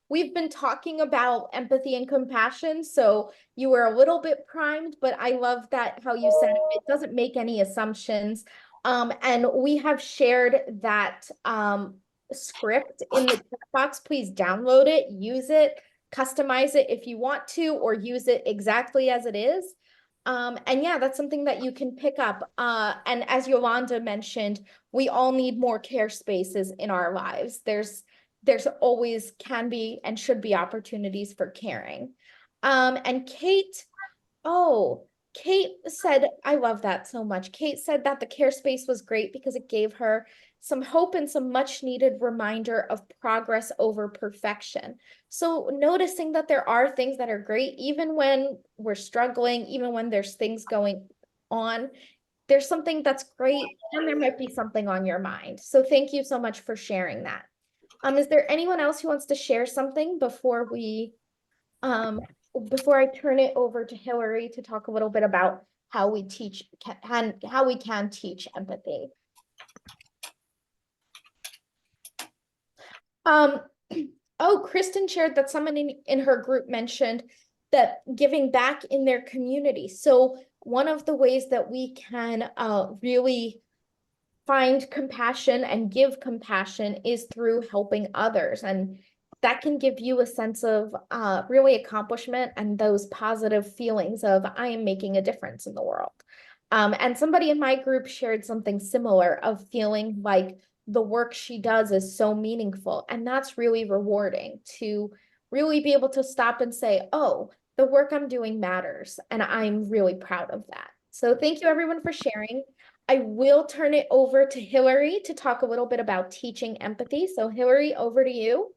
We've been talking about empathy and compassion, so you were a little bit primed, but I love that how you said it doesn't make any assumptions. And we have shared that script in the chat box. Please download it, use it, customize it if you want to, or use it exactly as it is. And yeah, that's something that you can pick up. And as Yolanda mentioned, we all need more care spaces in our lives. There's always can be and should be opportunities for caring. And Kate, oh, Kate said, I love that so much. Kate said that the care space was great because it gave her some hope and some much needed reminder of progress over perfection. So noticing that there are things that are great, even when we're struggling, even when there's things going on, there's something that's great and there might be something on your mind. So thank you so much for sharing that. Is there anyone else who wants to share something before I turn it over to Hillary to talk a little bit about how we can teach empathy? Oh, Kristen shared that someone in her group mentioned that giving back in their community. So one of the ways that we can really find compassion and give compassion is through helping others. And that can give you a sense of really accomplishment and those positive feelings of I am making a difference in the world. And somebody in my group shared something similar of feeling like the work she does is so meaningful. And that's really rewarding to really be able to stop and say, oh, the work I'm doing matters. And I'm really proud of that. So thank you everyone for sharing. I will turn it over to Hillary to talk a little bit about teaching empathy. So Hillary, over to you.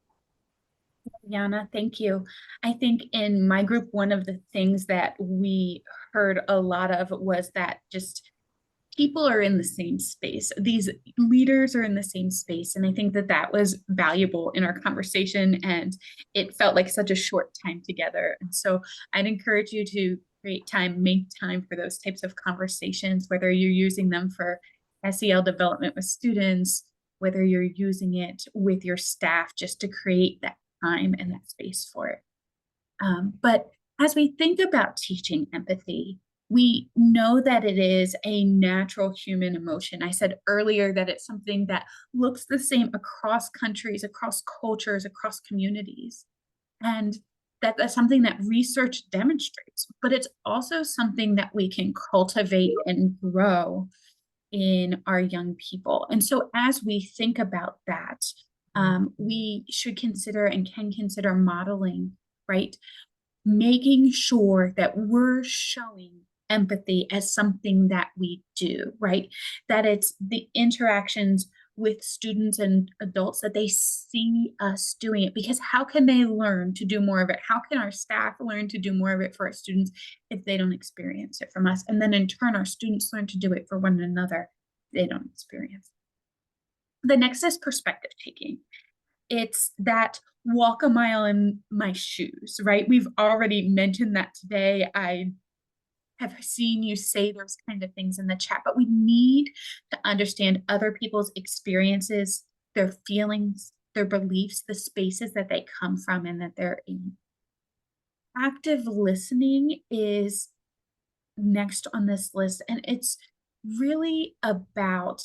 Yana, thank you. I think in my group, one of the things that we heard a lot of was that just people are in the same space. These leaders are in the same space. And I think that that was valuable in our conversation. And it felt like such a short time together. And so I'd encourage you to create time, make time for those types of conversations, whether you're using them for SEL development with students, whether you're using it with your staff, just to create that time and that space for it. But as we think about teaching empathy, We know that it is a natural human emotion. I said earlier that it's something that looks the same across countries, across cultures, across communities. And that's something that research demonstrates, but it's also something that we can cultivate and grow in our young people. And so as we think about that, we should consider and can consider modeling, right? Making sure that we're showing empathy as something that we do, right? That it's the interactions with students and adults that they see us doing it, because how can they learn to do more of it? How can our staff learn to do more of it for our students if they don't experience it from us? And then in turn, our students learn to do it for one another if they don't experience it. The next is perspective taking. It's that walk a mile in my shoes, right? We've already mentioned that today. I have seen you say those kind of things in the chat, but we need to understand other people's experiences, their feelings, their beliefs, the spaces that they come from and that they're in. Active listening is next on this list, and it's really about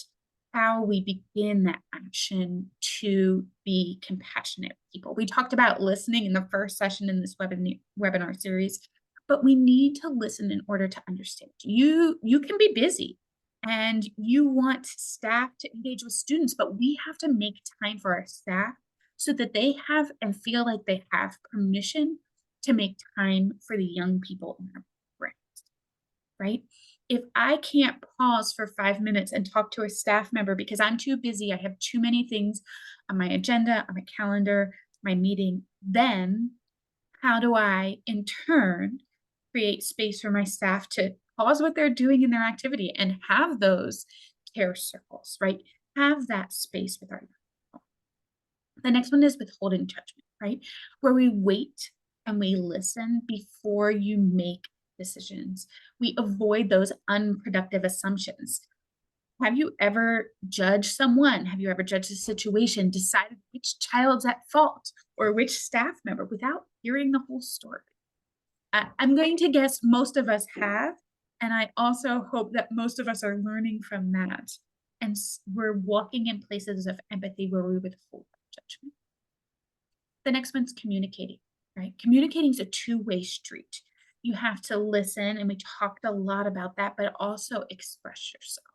how we begin that action to be compassionate people. We talked about listening in the first session in this webinar series, but we need to listen in order to understand. You can be busy and you want staff to engage with students, but we have to make time for our staff so that they have and feel like they have permission to make time for the young people in our program, right? If I can't pause for 5 minutes and talk to a staff member because I'm too busy, I have too many things on my agenda, on my calendar, my meeting, then how do I, in turn, create space for my staff to pause what they're doing in their activity and have those care circles, right? Have that space with our people. The next one is withholding judgment, right? Where we wait and we listen before you make decisions. We avoid those unproductive assumptions. Have you ever judged someone? Have you ever judged a situation, decided which child's at fault or which staff member without hearing the whole story? I'm going to guess most of us have, and I also hope that most of us are learning from that. And we're walking in places of empathy where we withhold judgment. The next one's communicating, right? Communicating is a two-way street. You have to listen, and we talked a lot about that, but also express yourself,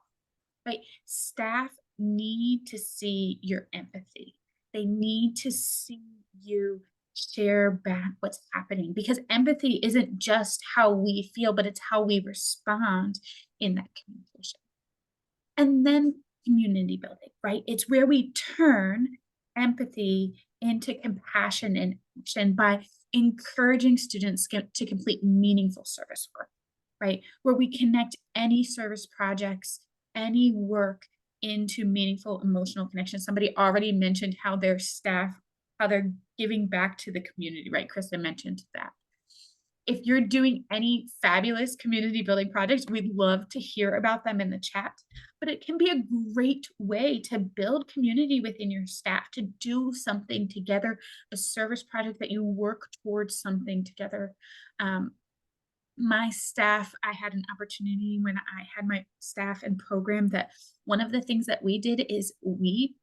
right? Staff need to see your empathy. They need to see you share back what's happening, because empathy isn't just how we feel, but it's how we respond in that communication. And then community building, right? It's where we turn empathy into compassion and action by encouraging students to complete meaningful service work, right? Where we connect any service projects, any work into meaningful emotional connection. Somebody already mentioned how their staff, how they're giving back to the community, right? Krista mentioned that. If you're doing any fabulous community building projects, we'd love to hear about them in the chat. But it can be a great way to build community within your staff, to do something together, a service project that you work towards something together. My staff, I had an opportunity when I had my staff and program that one of the things that we did is we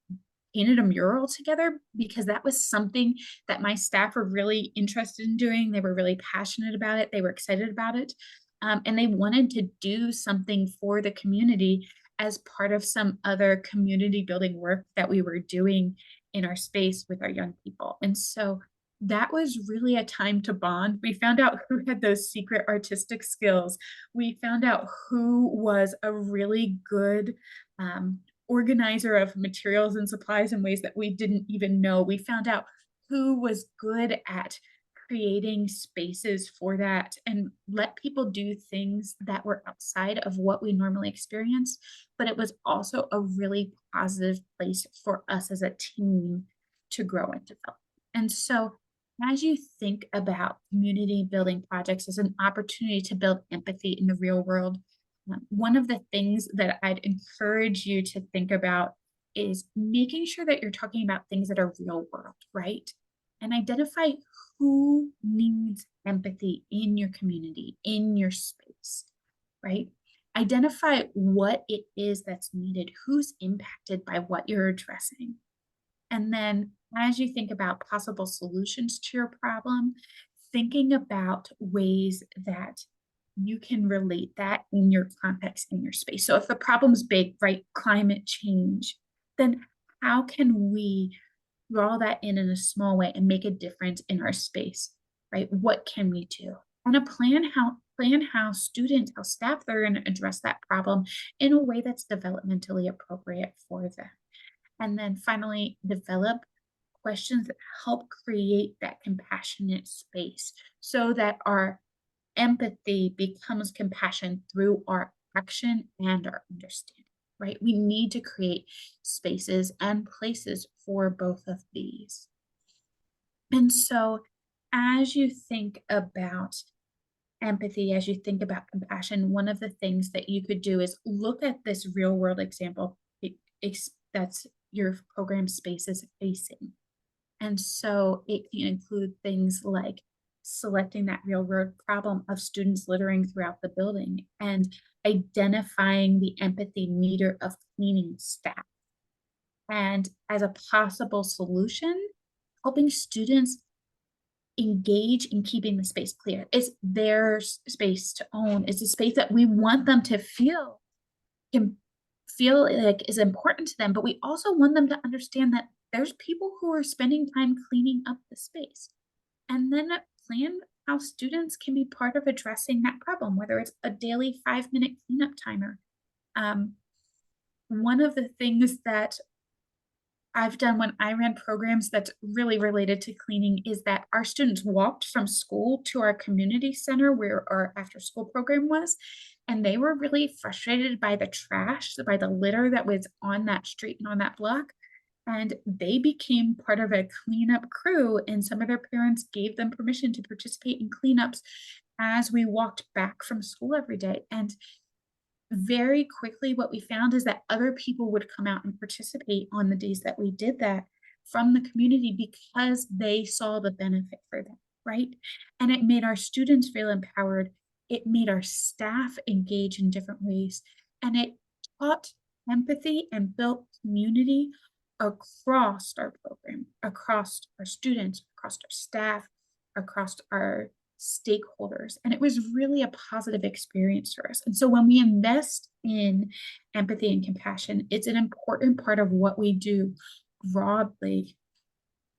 painted a mural together, because that was something that my staff were really interested in doing. They were really passionate about it. They were excited about it. And they wanted to do something for the community as part of some other community building work that we were doing in our space with our young people. And so that was really a time to bond. We found out who had those secret artistic skills. We found out who was a really good organizer of materials and supplies in ways that we didn't even know. We found out who was good at creating spaces for that and let people do things that were outside of what we normally experience. But it was also a really positive place for us as a team to grow and develop. And so as you think about community building projects as an opportunity to build empathy in the real world, one of the things that I'd encourage you to think about is making sure that you're talking about things that are real world, right? And identify who needs empathy in your community, in your space. right? Identify what it is that's needed, who's impacted by what you're addressing. And then as you think about possible solutions to your problem, thinking about ways that you can relate that in your context, in your space. So if the problem's big, right, climate change, then how can we draw that in a small way and make a difference in our space, right? What can we do? And a plan how students, how staff are going to address that problem in a way that's developmentally appropriate for them. And then finally, develop questions that help create that compassionate space so that our empathy becomes compassion through our action and our understanding, right? We need to create spaces and places for both of these. And so, as you think about empathy, as you think about compassion, one of the things that you could do is look at this real world example that's your program space is facing. And so it can include things like selecting that real world problem of students littering throughout the building and identifying the empathy meter of cleaning staff. And as a possible solution, helping students engage in keeping the space clear. It's their space to own. It's a space that we want them to can feel like is important to them, but we also want them to understand that there's people who are spending time cleaning up the space. And then plan how students can be part of addressing that problem, whether it's a daily 5-minute cleanup timer. One of the things that I've done when I ran programs that's really related to cleaning is that our students walked from school to our community center where our after school program was, and they were really frustrated by the trash, by the litter that was on that street and on that block. And they became part of a cleanup crew, and some of their parents gave them permission to participate in cleanups as we walked back from school every day. And very quickly, what we found is that other people would come out and participate on the days that we did that from the community because they saw the benefit for them, right? And it made our students feel empowered. It made our staff engage in different ways. And it taught empathy and built community across our program, across our students, across our staff, across our stakeholders. And it was really a positive experience for us. And so when we invest in empathy and compassion, it's an important part of what we do broadly.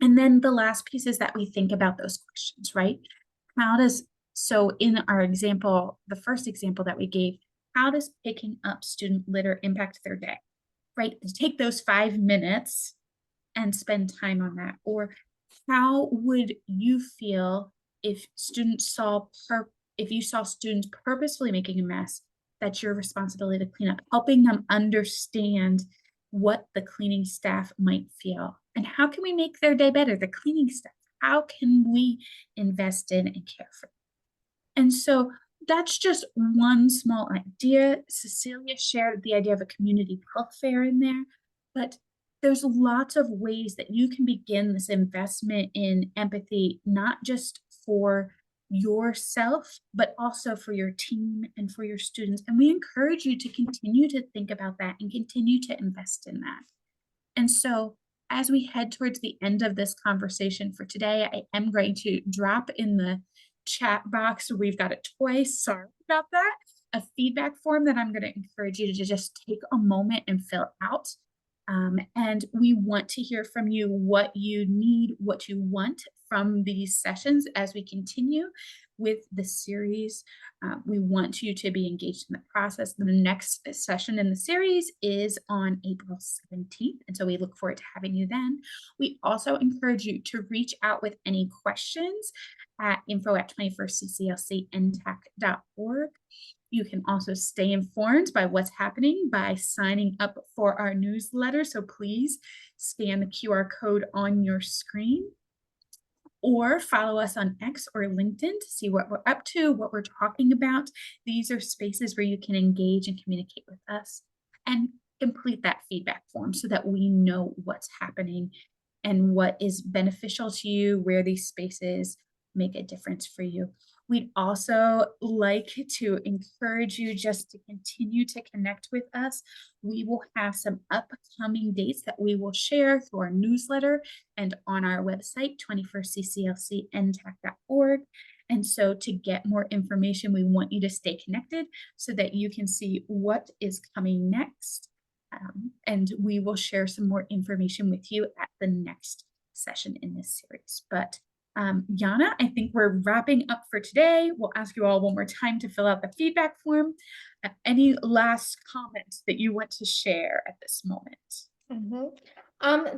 And then the last piece is that we think about those questions, right? So in our example, the first example that we gave, how does picking up student litter impact their day, right? Take those 5 minutes and spend time on that. Or how would you feel if you saw students purposefully making a mess? That's your responsibility to clean up, helping them understand what the cleaning staff might feel. And how can we make their day better, the cleaning staff? How can we invest in and care for them? And so that's just one small idea. Cecilia shared the idea of a community health fair in there, but there's lots of ways that you can begin this investment in empathy, not just for yourself, but also for your team and for your students. And we encourage you to continue to think about that and continue to invest in that. And so as we head towards the end of this conversation for today, I am going to drop in the chat box. We've got it twice. Sorry about that. A feedback form that I'm going to encourage you to just take a moment and fill out. And we want to hear from you what you need, what you want from these sessions as we continue with the series. We want you to be engaged in the process. The next session in the series is on April 17th. And so we look forward to having you then. We also encourage you to reach out with any questions at info@21stcclcntac.org. You can also stay informed by what's happening by signing up for our newsletter. So please scan the QR code on your screen or follow us on X or LinkedIn to see what we're up to, what we're talking about. These are spaces where you can engage and communicate with us and complete that feedback form so that we know what's happening and what is beneficial to you, where these spaces make a difference for you. We'd also like to encourage you just to continue to connect with us. We will have some upcoming dates that we will share through our newsletter and on our website, 21stcclcntac.org. And so to get more information, we want you to stay connected so that you can see what is coming next. And we will share some more information with you at the next session in this series. But Yana, I think we're wrapping up for today. We'll ask you all one more time to fill out the feedback form. Any last comments that you want to share at this moment?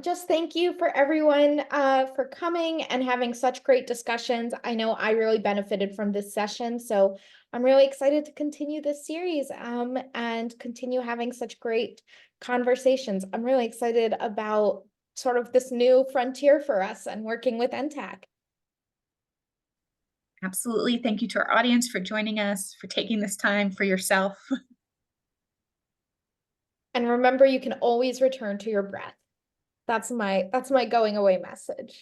Just thank you for everyone for coming and having such great discussions. I know I really benefited from this session, so I'm really excited to continue this series and continue having such great conversations. I'm really excited about sort of this new frontier for us and working with NTAC. Absolutely. Thank you to our audience for joining us, for taking this time for yourself. And remember, you can always return to your breath. That's my going away message.